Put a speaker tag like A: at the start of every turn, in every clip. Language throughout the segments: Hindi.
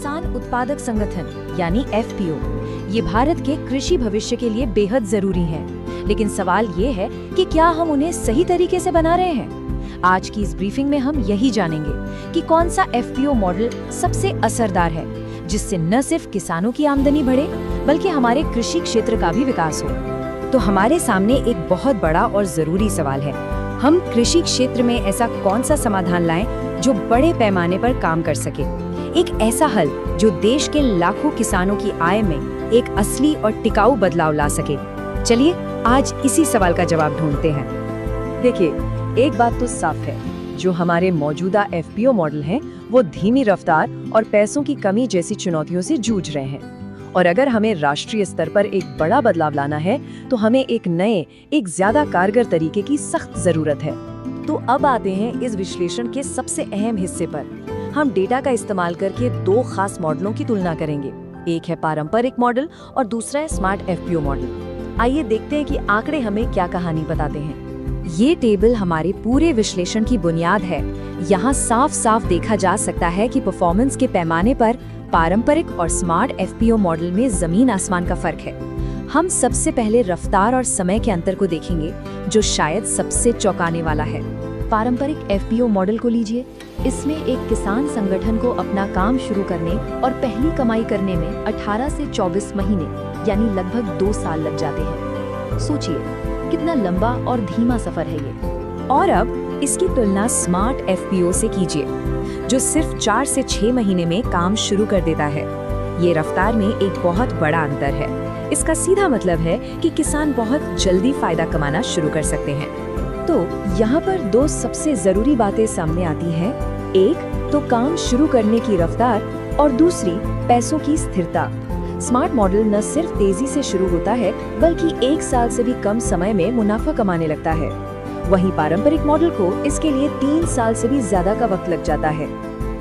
A: किसान उत्पादक संगठन यानी एफपीओ, ये भारत के कृषि भविष्य के लिए बेहद जरूरी है। लेकिन सवाल ये है कि क्या हम उन्हें सही तरीके से बना रहे हैं? आज की इस ब्रीफिंग में हम यही जानेंगे कि कौन सा एफपीओ मॉडल सबसे असरदार है, जिससे न सिर्फ किसानों की आमदनी बढ़े बल्कि हमारे कृषि क्षेत्र का भी विकास हो। तो हमारे सामने एक बहुत बड़ा और जरूरी सवाल है, हम कृषि क्षेत्र में ऐसा कौन सा समाधान लाएं जो बड़े पैमाने पर काम कर सके, एक ऐसा हल जो देश के लाखों किसानों की आय में एक असली और टिकाऊ बदलाव ला सके। चलिए आज इसी सवाल का जवाब ढूंढते हैं। देखिए, एक बात तो साफ है, जो हमारे मौजूदा एफपीओ मॉडल हैं, वो धीमी रफ्तार और पैसों की कमी जैसी चुनौतियों से जूझ रहे हैं। और अगर हमें राष्ट्रीय स्तर पर एक बड़ा बदलाव लाना है तो हमें एक नए, एक ज्यादा कारगर तरीके की सख्त जरूरत है। तो अब आते हैं इस विश्लेषण के सबसे अहम हिस्से पर। हम डेटा का इस्तेमाल करके दो खास मॉडलों की तुलना करेंगे। एक है पारंपरिक मॉडल और दूसरा है स्मार्ट एफपीओ मॉडल। आइए देखते हैं कि आंकड़े हमें क्या कहानी बताते हैं। ये टेबल हमारे पूरे विश्लेषण की बुनियाद है। यहाँ साफ साफ देखा जा सकता है कि परफॉर्मेंस के पैमाने पर पारंपरिक और स्मार्ट एफपीओ मॉडल में जमीन आसमान का फर्क है। हम सबसे पहले रफ्तार और समय के अंतर को देखेंगे, जो शायद सबसे चौंकाने वाला है। पारंपरिक एफपीओ मॉडल को लीजिए। इसमें एक किसान संगठन को अपना काम शुरू करने और पहली कमाई करने में 18 से 24 महीने यानी लगभग 2 साल लग जाते हैं। सोचिए कितना लंबा और धीमा सफर है ये। और अब इसकी तुलना स्मार्ट एफपीओ से कीजिए, जो सिर्फ 4 से 6 महीने में काम शुरू कर देता है। ये रफ्तार में एक बहुत बड़ा अंतर है। इसका सीधा मतलब है कि किसान बहुत जल्दी फायदा कमाना शुरू कर सकते हैं। तो यहाँ पर दो सबसे जरूरी बातें सामने आती हैं। एक तो काम शुरू करने की रफ्तार और दूसरी पैसों की स्थिरता। स्मार्ट मॉडल न सिर्फ तेजी से शुरू होता है बल्कि 1 साल से भी कम समय में मुनाफा कमाने लगता है। वहीं पारंपरिक मॉडल को इसके लिए 3 साल से भी ज्यादा का वक्त लग जाता है।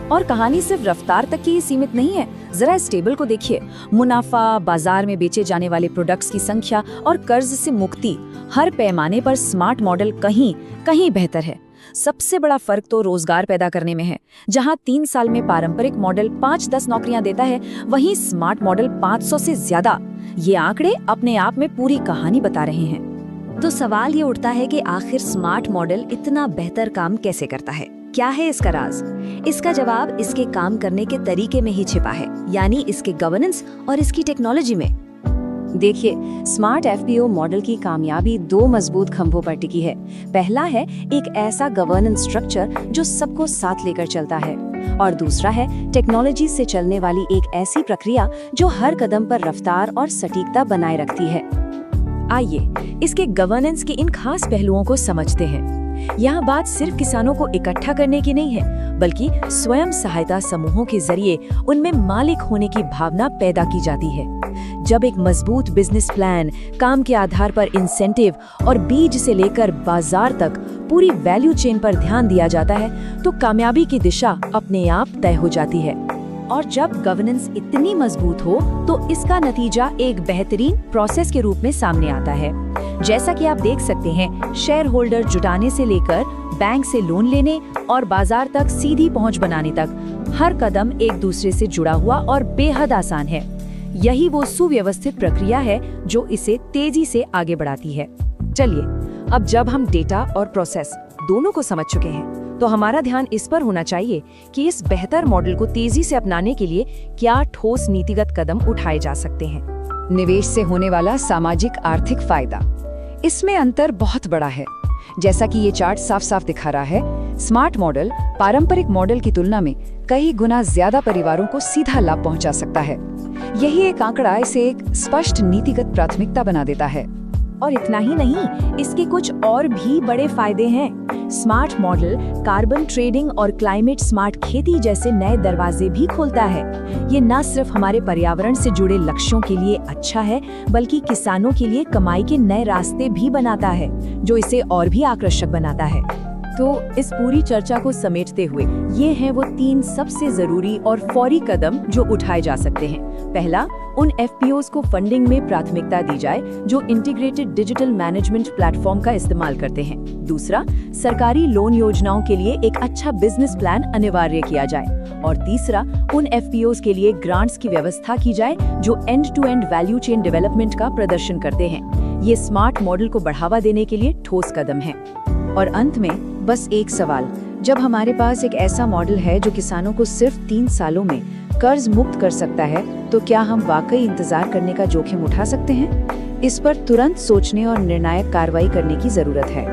A: और कहानी सिर्फ रफ्तार तक की ही सीमित नहीं है। जरा इस टेबल को देखिए। मुनाफा, बाजार में बेचे जाने वाले प्रोडक्ट्स की संख्या और कर्ज से मुक्ति, हर पैमाने पर स्मार्ट मॉडल कहीं बेहतर है। सबसे बड़ा फर्क तो रोजगार पैदा करने में है। जहां 3 साल में पारंपरिक मॉडल 5-10 नौकरियां देता है, वहीं स्मार्ट मॉडल 500 से ज्यादा। ये आंकड़े अपने आप में पूरी कहानी बता रहे हैं। तो सवाल ये उठता है कि आखिर स्मार्ट मॉडल इतना बेहतर काम कैसे करता है? क्या है इसका राज? इसका जवाब इसके काम करने के तरीके में ही छिपा है, यानी इसके गवर्नेंस और इसकी टेक्नोलॉजी में। देखिए, स्मार्ट एफपीओ मॉडल की कामयाबी 2 मजबूत खंभों पर टिकी है। पहला है एक ऐसा गवर्नेंस स्ट्रक्चर जो सबको साथ लेकर चलता है, और दूसरा है टेक्नोलॉजी से चलने वाली एक ऐसी प्रक्रिया जो हर कदम पर रफ्तार और सटीकता बनाए रखती है। आइए इसके गवर्नेंस के इन खास पहलुओं को समझते हैं। यहाँ बात सिर्फ किसानों को इकट्ठा करने की नहीं है, बल्कि स्वयं सहायता समूहों के जरिए उनमें मालिक होने की भावना पैदा की जाती है। जब एक मजबूत बिजनेस प्लान, काम के आधार पर इंसेंटिव और बीज से लेकर बाजार तक पूरी वैल्यू चेन पर ध्यान दिया जाता है, तो कामयाबी की दिशा अपने आप तय हो जाती है। और जब गवर्नेंस इतनी मजबूत हो तो इसका नतीजा एक बेहतरीन प्रोसेस के रूप में सामने आता है। जैसा कि आप देख सकते हैं, शेयर होल्डर जुटाने से लेकर बैंक से लोन लेने और बाजार तक सीधी पहुंच बनाने तक हर कदम एक दूसरे से जुड़ा हुआ और बेहद आसान है। यही वो सुव्यवस्थित प्रक्रिया है जो इसे तेजी से आगे बढ़ाती है। चलिए, अब जब हम डेटा और प्रोसेस दोनों को समझ चुके हैं, तो हमारा ध्यान इस पर होना चाहिए कि इस बेहतर मॉडल को तेजी से अपनाने के लिए क्या ठोस नीतिगत कदम उठाए जा सकते हैं। निवेश से होने वाला सामाजिक आर्थिक फायदा, इसमें अंतर बहुत बड़ा है। जैसा कि ये चार्ट साफ साफ दिखा रहा है, स्मार्ट मॉडल पारंपरिक मॉडल की तुलना में कई गुना ज्यादा परिवारों को सीधा लाभ पहुंचा सकता है। यही एक आंकड़ा इसे एक स्पष्ट नीतिगत प्राथमिकता बना देता है। और इतना ही नहीं, इसके कुछ और भी बड़े फायदे हैं। स्मार्ट मॉडल कार्बन ट्रेडिंग और क्लाइमेट स्मार्ट खेती जैसे नए दरवाजे भी खोलता है। ये न सिर्फ हमारे पर्यावरण से जुड़े लक्ष्यों के लिए अच्छा है, बल्कि किसानों के लिए कमाई के नए रास्ते भी बनाता है, जो इसे और भी आकर्षक बनाता है। तो इस पूरी चर्चा को समेटते हुए ये हैं वो 3 सबसे जरूरी और फौरी कदम जो उठाए जा सकते हैं। पहला, उन एफपीओज को फंडिंग में प्राथमिकता दी जाए जो इंटीग्रेटेड डिजिटल मैनेजमेंट प्लेटफॉर्म का इस्तेमाल करते हैं। दूसरा, सरकारी लोन योजनाओं के लिए एक अच्छा बिजनेस प्लान अनिवार्य किया जाए। और तीसरा, उन एफपीओज के लिए ग्रांट्स की व्यवस्था की जाए जो end to end value chain development का प्रदर्शन करते हैं। ये स्मार्ट मॉडल को बढ़ावा देने के लिए ठोस कदम है। और अंत में बस एक सवाल, जब हमारे पास एक ऐसा मॉडल है जो किसानों को सिर्फ 3 सालों में कर्ज मुक्त कर सकता है, तो क्या हम वाकई इंतजार करने का जोखिम उठा सकते हैं? इस पर तुरंत सोचने और निर्णायक कार्रवाई करने की जरूरत है।